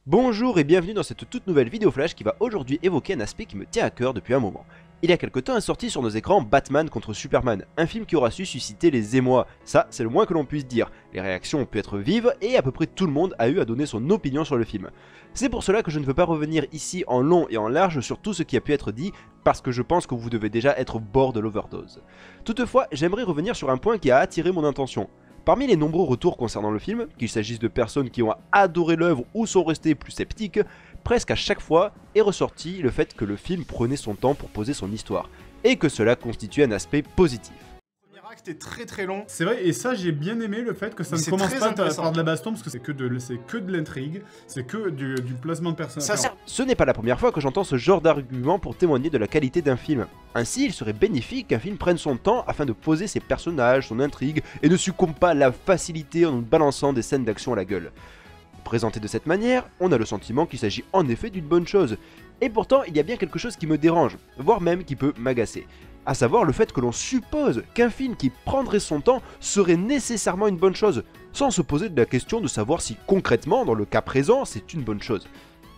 Bonjour et bienvenue dans cette toute nouvelle vidéo flash qui va aujourd'hui évoquer un aspect qui me tient à cœur depuis un moment. Il y a quelque temps est sorti sur nos écrans Batman contre Superman, un film qui aura su susciter les émois, ça c'est le moins que l'on puisse dire. Les réactions ont pu être vives et à peu près tout le monde a eu à donner son opinion sur le film. C'est pour cela que je ne veux pas revenir ici en long et en large sur tout ce qui a pu être dit, parce que je pense que vous devez déjà être au bord de l'overdose. Toutefois, j'aimerais revenir sur un point qui a attiré mon attention. Parmi les nombreux retours concernant le film, qu'il s'agisse de personnes qui ont adoré l'œuvre ou sont restées plus sceptiques, presque à chaque fois est ressorti le fait que le film prenait son temps pour poser son histoire, et que cela constituait un aspect positif. Le premier acte est très long. C'est vrai, et ça j'ai bien aimé le fait que ça ne commence pas par de la baston, parce que c'est que de l'intrigue, c'est que du placement de personnages. Ce n'est pas la première fois que j'entends ce genre d'argument pour témoigner de la qualité d'un film. Ainsi, il serait bénéfique qu'un film prenne son temps afin de poser ses personnages, son intrigue, et ne succombe pas à la facilité en nous balançant des scènes d'action à la gueule. Présenté de cette manière, on a le sentiment qu'il s'agit en effet d'une bonne chose. Et pourtant, il y a bien quelque chose qui me dérange, voire même qui peut m'agacer. À savoir le fait que l'on suppose qu'un film qui prendrait son temps serait nécessairement une bonne chose, sans se poser de la question de savoir si concrètement, dans le cas présent, c'est une bonne chose.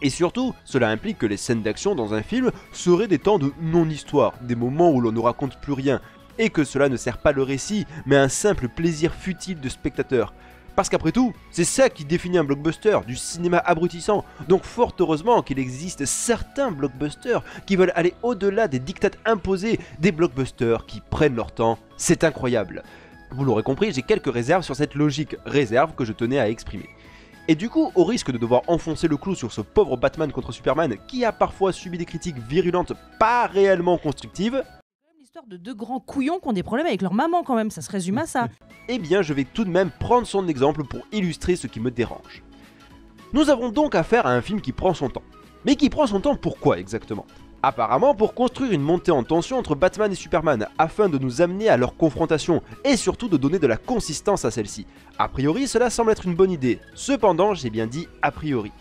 Et surtout, cela implique que les scènes d'action dans un film seraient des temps de non-histoire, des moments où l'on ne raconte plus rien, et que cela ne sert pas le récit, mais un simple plaisir futile de spectateur. Parce qu'après tout, c'est ça qui définit un blockbuster, du cinéma abrutissant. Donc fort heureusement qu'il existe certains blockbusters qui veulent aller au-delà des diktats imposés, des blockbusters qui prennent leur temps. C'est incroyable. Vous l'aurez compris, j'ai quelques réserves sur cette logique, réserves que je tenais à exprimer. Et du coup, au risque de devoir enfoncer le clou sur ce pauvre Batman contre Superman qui a parfois subi des critiques virulentes pas réellement constructives, l'histoire de deux grands couillons qui ont des problèmes avec leur maman quand même, ça se résume à ça. Eh bien je vais tout de même prendre son exemple pour illustrer ce qui me dérange. Nous avons donc affaire à un film qui prend son temps. Mais qui prend son temps pourquoi exactement? Apparemment pour construire une montée en tension entre Batman et Superman, afin de nous amener à leur confrontation, et surtout de donner de la consistance à celle-ci. A priori cela semble être une bonne idée, cependant j'ai bien dit a priori.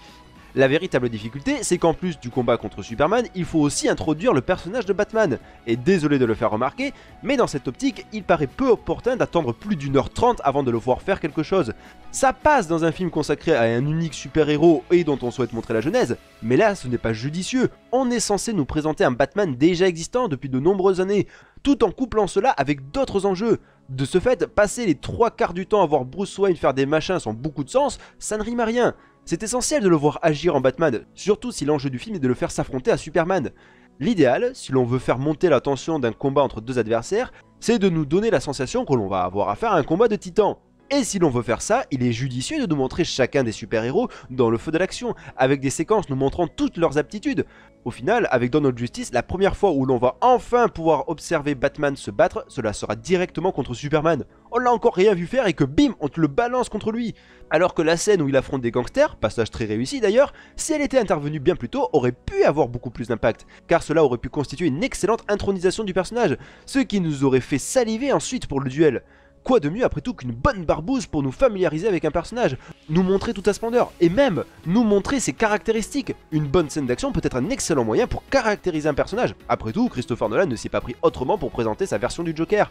La véritable difficulté, c'est qu'en plus du combat contre Superman, il faut aussi introduire le personnage de Batman. Et désolé de le faire remarquer, mais dans cette optique, il paraît peu opportun d'attendre plus d'1h30 avant de le voir faire quelque chose. Ça passe dans un film consacré à un unique super-héros et dont on souhaite montrer la genèse, mais là ce n'est pas judicieux. On est censé nous présenter un Batman déjà existant depuis de nombreuses années, tout en couplant cela avec d'autres enjeux. De ce fait, passer les 3/4 du temps à voir Bruce Wayne faire des machins sans beaucoup de sens, ça ne rime à rien. C'est essentiel de le voir agir en Batman, surtout si l'enjeu du film est de le faire s'affronter à Superman. L'idéal, si l'on veut faire monter la tension d'un combat entre deux adversaires, c'est de nous donner la sensation que l'on va avoir affaire à un combat de titans. Et si l'on veut faire ça, il est judicieux de nous montrer chacun des super-héros dans le feu de l'action, avec des séquences nous montrant toutes leurs aptitudes. Au final, avec Dawn of Justice, la première fois où l'on va enfin pouvoir observer Batman se battre, cela sera directement contre Superman. On l'a encore rien vu faire et que bim, on te le balance contre lui. Alors que la scène où il affronte des gangsters, passage très réussi d'ailleurs, si elle était intervenue bien plus tôt, aurait pu avoir beaucoup plus d'impact, car cela aurait pu constituer une excellente intronisation du personnage, ce qui nous aurait fait saliver ensuite pour le duel. Quoi de mieux après tout qu'une bonne barbouze pour nous familiariser avec un personnage, nous montrer toute sa splendeur, et même nous montrer ses caractéristiques. Une bonne scène d'action peut être un excellent moyen pour caractériser un personnage. Après tout, Christopher Nolan ne s'y est pas pris autrement pour présenter sa version du Joker.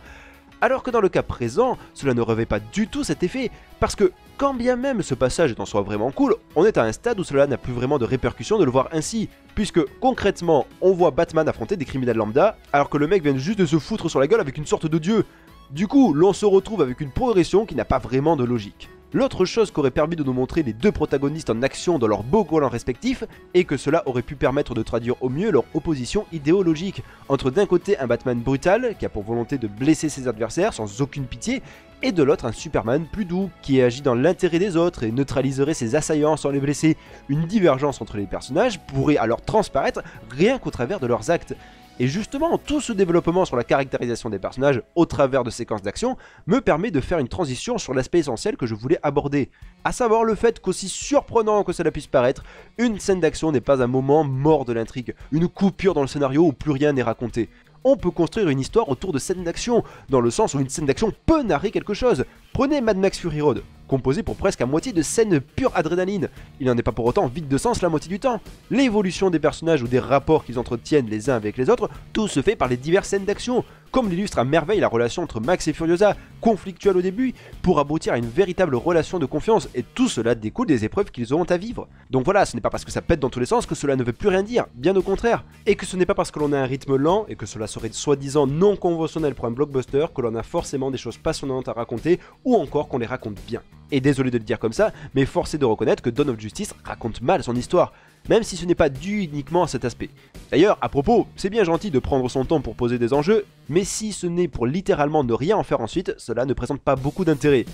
Alors que dans le cas présent, cela ne revêt pas du tout cet effet, parce que quand bien même ce passage est en soi vraiment cool, on est à un stade où cela n'a plus vraiment de répercussions de le voir ainsi, puisque concrètement, on voit Batman affronter des criminels lambda, alors que le mec vient juste de se foutre sur la gueule avec une sorte de dieu. Du coup, l'on se retrouve avec une progression qui n'a pas vraiment de logique. L'autre chose qu'aurait permis de nous montrer les deux protagonistes en action dans leurs beaux collants respectifs, est que cela aurait pu permettre de traduire au mieux leur opposition idéologique, entre d'un côté un Batman brutal, qui a pour volonté de blesser ses adversaires sans aucune pitié, et de l'autre un Superman plus doux, qui agit dans l'intérêt des autres et neutraliserait ses assaillants sans les blesser. Une divergence entre les personnages pourrait alors transparaître rien qu'au travers de leurs actes. Et justement, tout ce développement sur la caractérisation des personnages au travers de séquences d'action me permet de faire une transition sur l'aspect essentiel que je voulais aborder, à savoir le fait qu'aussi surprenant que cela puisse paraître, une scène d'action n'est pas un moment mort de l'intrigue, une coupure dans le scénario où plus rien n'est raconté. On peut construire une histoire autour de scènes d'action, dans le sens où une scène d'action peut narrer quelque chose. Prenez Mad Max Fury Road, composé pour presque à moitié de scènes pure adrénaline. Il n'en est pas pour autant vide de sens la moitié du temps. L'évolution des personnages ou des rapports qu'ils entretiennent les uns avec les autres, tout se fait par les diverses scènes d'action. comme l'illustre à merveille la relation entre Max et Furiosa, conflictuelle au début, pour aboutir à une véritable relation de confiance, et tout cela découle des épreuves qu'ils auront à vivre. Donc voilà, ce n'est pas parce que ça pète dans tous les sens que cela ne veut plus rien dire, bien au contraire, et que ce n'est pas parce que l'on a un rythme lent, et que cela serait soi-disant non conventionnel pour un blockbuster, que l'on a forcément des choses passionnantes à raconter, ou encore qu'on les raconte bien. Et désolé de le dire comme ça, mais force est de reconnaître que Dawn of Justice raconte mal son histoire, même si ce n'est pas dû uniquement à cet aspect. D'ailleurs, à propos, c'est bien gentil de prendre son temps pour poser des enjeux, mais si ce n'est pour littéralement ne rien en faire ensuite, cela ne présente pas beaucoup d'intérêt.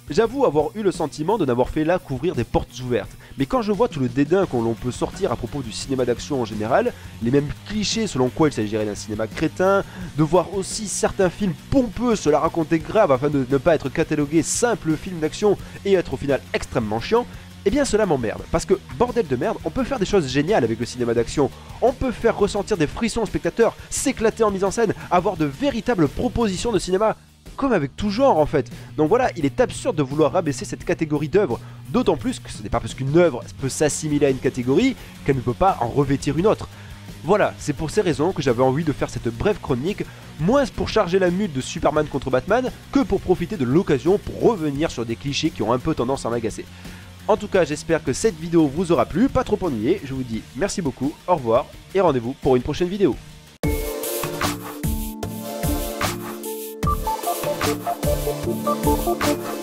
J'avoue avoir eu le sentiment de n'avoir fait là qu'ouvrir des portes ouvertes, mais quand je vois tout le dédain qu'on peut sortir à propos du cinéma d'action en général, les mêmes clichés selon quoi il s'agirait d'un cinéma crétin, de voir aussi certains films pompeux se la raconter grave afin de ne pas être catalogué simple film d'action et être au final extrêmement chiant, eh bien cela m'emmerde, parce que bordel de merde, on peut faire des choses géniales avec le cinéma d'action, on peut faire ressentir des frissons aux spectateurs, s'éclater en mise en scène, avoir de véritables propositions de cinéma, comme avec tout genre en fait. Donc voilà, il est absurde de vouloir rabaisser cette catégorie d'œuvres, d'autant plus que ce n'est pas parce qu'une œuvre peut s'assimiler à une catégorie qu'elle ne peut pas en revêtir une autre. Voilà, c'est pour ces raisons que j'avais envie de faire cette brève chronique, moins pour charger la mute de Superman contre Batman que pour profiter de l'occasion pour revenir sur des clichés qui ont un peu tendance à m'agacer. En tout cas, j'espère que cette vidéo vous aura plu, pas trop ennuyé, je vous dis merci beaucoup, au revoir et rendez-vous pour une prochaine vidéo. Thank you.